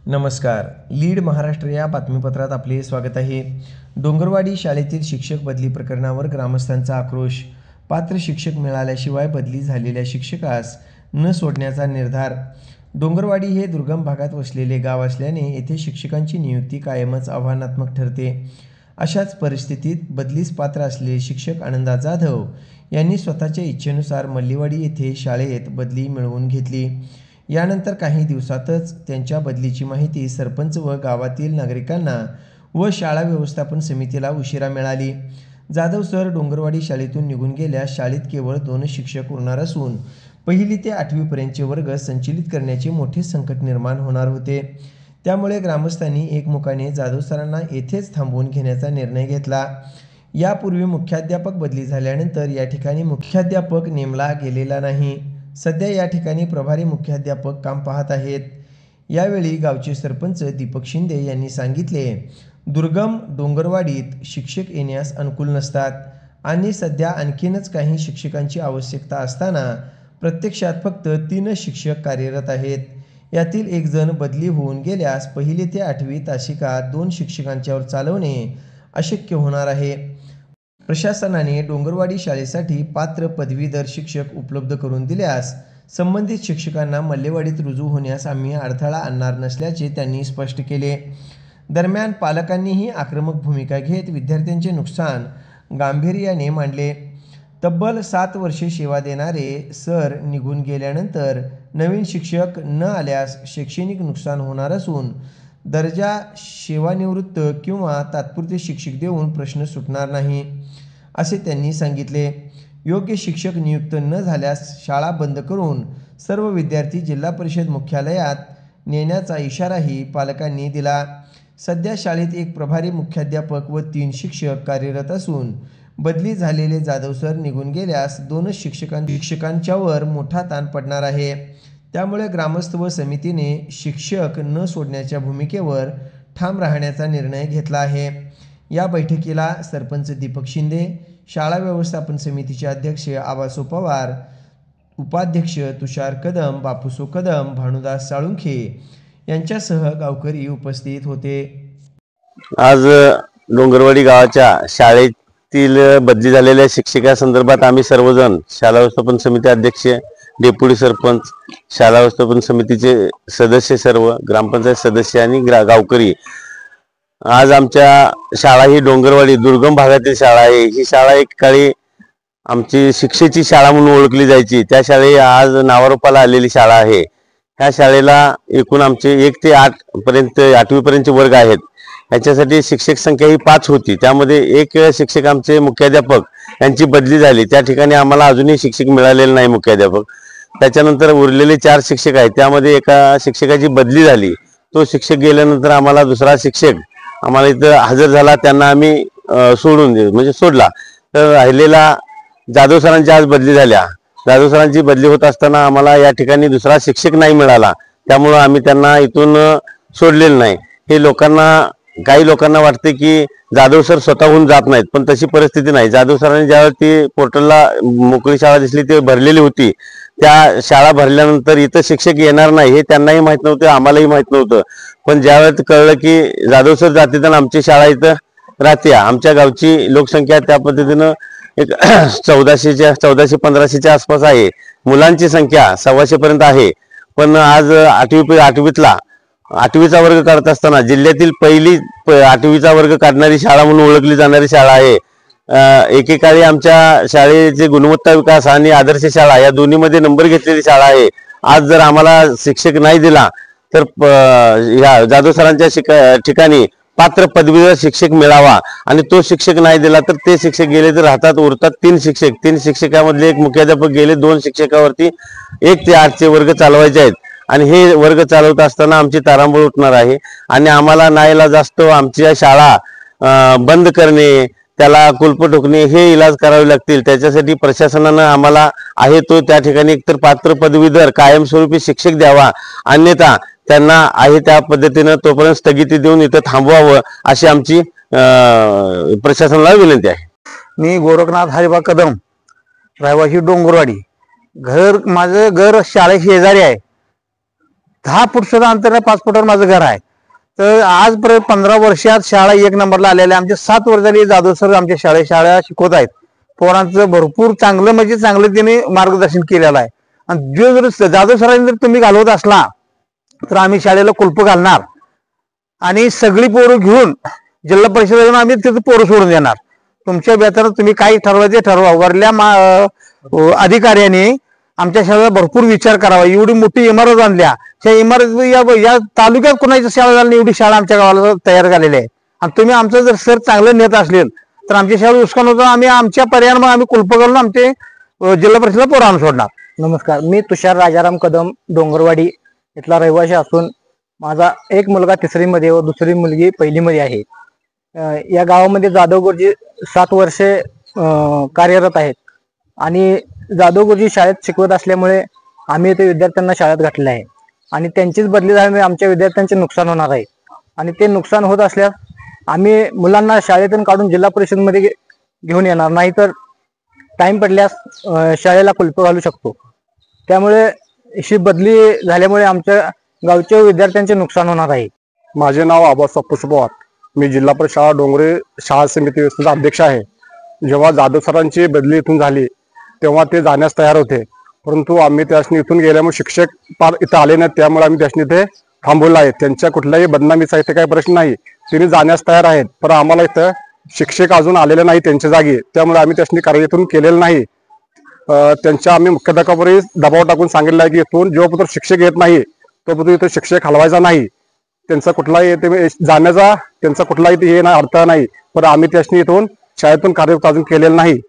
नमस्कार. लीड महाराष्ट्र या बातमीपत्रात आपले स्वागत आहे. डोंगरवाडी शाळेतील शिक्षक बदली प्रकरणावर ग्रामस्थांचा आक्रोश. पात्र शिक्षक मिळाल्याशिवाय बदली झालेल्या शिक्षकास न सोडण्याचा निर्धार. डोंगरवाडी हे दुर्गम भागात वसलेले गाव असल्याने येथे शिक्षकांची नियुक्ती कायमच आव्हानात्मक ठरते. अशाच परिस्थितीत बदलीस पात्र असलेले शिक्षक आनंदा जाधव यांनी स्वतःच्या इच्छेनुसार मल्लीवाडी येथे शाळेत बदली मिळवून घेतली. यानंतर काही दिवसातच त्यांच्या बदलीची माहिती सरपंच व गावातील नागरिकांना व शाळा व्यवस्थापन समितीला उशिरा मिळाली. जाधव सर डोंगरवाडी शाळेतून निघून गेल्यास शाळेत केवळ 2 शिक्षक उरणार असून 1ली ते 8वी पर्यंतचे वर्ग संचलित करण्याचे मोठे संकट निर्माण होणार होते. त्यामुळे ग्रामस्थांनी एकमुखाने जाधव सरांना येथेच थांबवून घेण्याचा निर्णय घेतला. यापूर्वी मुख्याध्यापक बदली झाल्यानंतर या ठिकाणी मुख्याध्यापक नेमला गेलेला नाही. सध्या या ठिकाणी प्रभारी मुख्याध्यापक काम पाहत आहेत. यावेळी गावचे सरपंच दीपक शिंदे यांनी सांगितले, दुर्गम डोंगरवाडीत शिक्षक येण्यास अनुकूल नसतात आणि सध्या आणखीनच काही शिक्षकांची आवश्यकता असताना प्रत्यक्षात फक्त 3 शिक्षक कार्यरत आहेत. यातील 1 जण बदली होऊन गेल्यास 1ली ते 8वी तासिका 2 शिक्षकांच्यावर चालवणे अशक्य होणार आहे. प्रशासनाने डोंगरवाडी शाळेसाठी पात्र पदवीधर शिक्षक उपलब्ध करून दिल्यास संबंधित शिक्षकांना मल्लेवाडीत रुजू होण्यास आम्ही अडथळा आणणार नसल्याचे त्यांनी स्पष्ट केले. दरम्यान पालकांनीही आक्रमक भूमिका घेत विद्यार्थ्यांचे नुकसान गांभीर्याने मांडले. तब्बल 7 वर्षे सेवा देणारे सर निघून गेल्यानंतर नवीन शिक्षक न आल्यास शैक्षणिक नुकसान होणार असून दर्जा सेवानिवृत्त किंवा तात्पुरते शिक्षक देऊन प्रश्न सुटणार नाही, असे त्यांनी सांगितले. योग्य शिक्षक नियुक्त न झाल्यास शाळा बंद करून सर्व विद्यार्थी जिल्हा परिषद मुख्यालयात नेण्याचा इशाराही पालकांनी दिला. सध्या शाळेत 1 प्रभारी मुख्याध्यापक व 3 शिक्षक कार्यरत असून बदली झालेले जाधव सर निघून गेल्यास 2 शिक्षकांच्यावर मोठा ताण पडणार आहे. त्यामुळे ग्रामस्थ व समितीने शिक्षक न सोडण्याच्या भूमिकेवर ठाम राहण्याचा निर्णय घेतला आहे. या बैठकीला सरपंच दीपक शिंदे, शाळा व्यवस्थापन समितीचे अध्यक्ष आबासो पवार, उपाध्यक्ष तुषार कदम, बापूसो कदम, भानुदास साळुंखे यांच्यासह गावकरी उपस्थित होते. आज डोंगरवाडी गावाच्या शाळेतील बदली झालेल्या शिक्षकासंदर्भात आम्ही सर्वजण शाळा व्यवस्थापन समिती अध्यक्ष, डेप्युटी सरपंच, शाळा व्यवस्थापन समितीचे सदस्य, सर्व ग्रामपंचायत सदस्य आणि गावकरी आज आमच्या शाळा ही डोंगरवाडी दुर्गम भागातील शाळा आहे. ही शाळा एक काळी आमची शिक्षेची शाळा म्हणून ओळखली जायची. त्या शाळे आज नावारूपाला आलेली शाळा आहे. ह्या शाळेला एकूण आमचे 1 ते 8 पर्यंत 8वी पर्यंतचे वर्ग आहेत. याच्यासाठी शिक्षक संख्या ही 5 होती. त्यामध्ये 1 शिक्षक आमचे मुख्याध्यापक यांची बदली झाली. त्या ठिकाणी आम्हाला अजूनही शिक्षक मिळालेले नाही मुख्याध्यापक. त्याच्यानंतर उरलेले 4 शिक्षक आहेत. त्यामध्ये एका शिक्षकाची बदली झाली. तो शिक्षक गेल्यानंतर आम्हाला दुसरा शिक्षक आम्हाला इथं हजर झाला. त्यांना आम्ही सोडला. तर राहिलेला जाधव सरांची आज बदली झाल्या. जाधव सरांची बदली होत असताना आम्हाला या ठिकाणी दुसरा शिक्षक नाही मिळाला. त्यामुळं आम्ही त्यांना इथून सोडलेलं नाही. हे काही लोकांना वाटते की जाधव सर स्वतःहून जात नाहीत, पण तशी परिस्थिती नाही. जाधव सरांनी ज्यावेळी ती पोर्टलला मोकळी शाळा दिसली ती भरलेली होती. त्या शाळा भरल्यानंतर इथं शिक्षक येणार नाही हे त्यांनाही माहित नव्हतं, आम्हालाही माहित नव्हतं. पण ज्यावेळेस कळलं की जाधव सर जाते तर आमची शाळा इथं राहते. आमच्या गावची लोकसंख्या त्या पद्धतीनं एक 1400-1500च्या आसपास आहे. मुलांची संख्या 125 पर्यंत आहे. पण आज 8वीचा वर्ग काढत असताना जिल्ह्यातील पहिली 8वीचा वर्ग काढणारी शाळा म्हणून ओळखली जाणारी शाळा आहे. एकेकाळी आमच्या शाळेचे गुणवत्ता विकास आणि आदर्श शाळा या दोन्हीमध्ये नंबर घेतलेली शाळा आहे. आज जर आम्हाला शिक्षक नाही दिला तर ह्या जाधव सरांच्या ठिकाणी पात्र पदवीधर शिक्षक मिळावा आणि तो शिक्षक नाही दिला तर ते शिक्षक गेले तर राहतात उरतात 3 शिक्षक. 3 शिक्षकामधले 1 मुख्याध्यापक गेले. 2 शिक्षकावरती 1 ते 8चे वर्ग चालवायचे आहेत आणि हे वर्ग चालवत असताना आमची तारांबळ उठणार आहे आणि आम्हाला नाईलाज असतो आमच्या शाळा बंद करणे, त्याला कुलप ठोकणे हे इलाज करावे लागतील. त्याच्यासाठी प्रशासनानं आम्हाला आहे तो त्या ठिकाणी एकतर पात्र पदवीधर कायमस्वरूपी शिक्षक द्यावा, अन्यथा त्यांना आहे त्या पद्धतीनं तोपर्यंत स्थगिती देऊन इथं थांबवावं अशी आमची प्रशासनाला विनंती आहे. मी गोरखनाथ हरिबा कदम, रहिवासी डोंगरवाडी. माझं घर शाळे शेजारी आहे. 10 फूट सुद्धा अंतर नाही, 5 फुटावर माझं घर आहे. तर आजपर्यंत 15 वर्षात शाळा 1 नंबरला आलेल्या आमचे 7 वर्ष झाली जाधव सर आमच्या शाळा शिकवत आहेत. पोरांचं भरपूर चांगलं म्हणजे चांगलं त्यांनी मार्गदर्शन केलेलं आहे. आणि जो जर जाधव सरांनी जर तुम्ही घालवत असला तर आम्ही शाळेला कुलप घालणार आणि सगळी पोरं घेऊन जिल्हा परिषदेला आम्ही तिथं पोरं सोडून देणार. तुमच्या बेतानं तुम्ही काही ठरवायचे ठरवा. वरल्या अधिकाऱ्यांनी आमच्या शाळेला भरपूर विचार करावा. एवढी मोठी इमारत आणल्या, त्या इमारत या तालुक्यात कोणाची शाळा झाली एवढी शाळा आमच्या गावाला तयार झालेली आहे. आणि तुम्ही आमचं जर सर चांगलं नेत असेल तर आमच्या शाळेला नुकसान होतं. आम्ही आमच्या पर्यायानं आम्ही कुलप घालून आमचे जिल्हा परिषदेला पोरं आणून सोडणार. नमस्कार, मी तुषार राजाराम कदम, डोंगरवाडी इथला रहिवासी असून माझा एक मुलगा 3री मध्ये व दुसरी मुलगी 1ली मध्ये आहे. या गावामध्ये जाधव गुरुजी 7 वर्षे कार्यरत आहेत आणि जाधव गुरुजी शाळेत शिकवत असल्यामुळे आम्ही इथे विद्यार्थ्यांना शाळेत घातले आहे आणि त्यांचीच बदली झाल्यामुळे आमच्या विद्यार्थ्यांचे नुकसान होणार आहे. आणि ते नुकसान होत असल्यास आम्ही मुलांना शाळेतून काढून जिल्हा परिषदमध्ये घेऊन येणार, नाही तर टाइम पडल्यास शाळेला कुलप घालू शकतो. त्यामुळे ही बदली झाल्यामुळे आमच्या गावच्या विद्यार्थ्यांचे नुकसान होणार आहे. माझे नाव आबासाहेब पवार, मी जिल्हा परिषद शाळा डोंगरे शाळा समिती व्यवस्थेचा अध्यक्ष आहे. जेव्हा जाधव सरांची बदली इथून झाली तेव्हा ते जाण्यास तयार होते, परंतु आम्ही त्यासनी इथून गेल्यामुळे शिक्षक फार इथं आले नाहीत, त्यामुळे आम्ही त्यासनी इथे थांबवलं आहे. त्यांच्या कुठल्याही बदनामीचा इथे काही प्रश्न नाही, त्यांनी जाण्यास तयार आहेत, पण आम्हाला इथं शिक्षक अजून आलेले नाही त्यांच्या जागी, त्यामुळे आम्ही त्यासनी कार्यातून केलेलं नाही. त्यांच्या आम्ही मुख्याध्यापकावरही दबाव टाकून सांगितलं आहे की इथून जोपर्यंत शिक्षक येत नाही तोपर्यंत इथं शिक्षक हलवायचा नाही. त्यांचा कुठलाही जाण्याचा त्यांचा कुठलाही हे अर्थ नाही, पण आम्ही त्यासनी इथून शाळेतून कार्य अजून केलेलं नाही.